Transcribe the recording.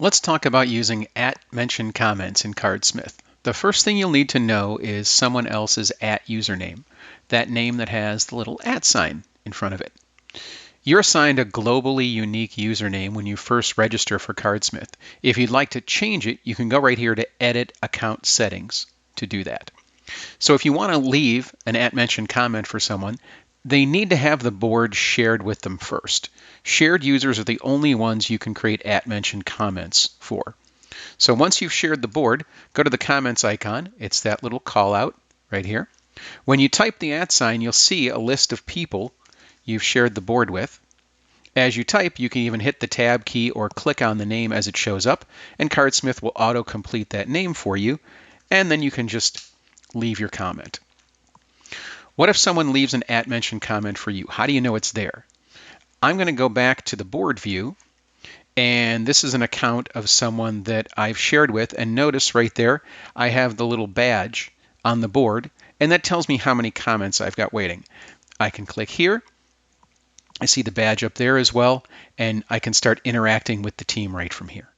Let's talk about using @mention comments in Cardsmith. The first thing you'll need to know is someone else's @username, that name that has the little @ in front of it. You're assigned a globally unique username when you first register for Cardsmith. If you'd like to change it, you can go right here to Edit Account Settings to do that. So if you want to leave an @mention comment for someone, they need to have the board shared with them first. Shared users are the only ones you can create @mention comments for. So once you've shared the board, go to the comments icon. It's that little call out right here. When you type the @ you'll see a list of people you've shared the board with. As you type, you can even hit the tab key or click on the name as it shows up, and Cardsmith will auto-complete that name for you, and then you can just leave your comment. What if someone leaves an @mention comment for you? How do you know it's there? I'm going to go back to the board view, and this is an account of someone that I've shared with, and notice right there I have the little badge on the board, and that tells me how many comments I've got waiting. I can click here. I see the badge up there as well, and I can start interacting with the team right from here.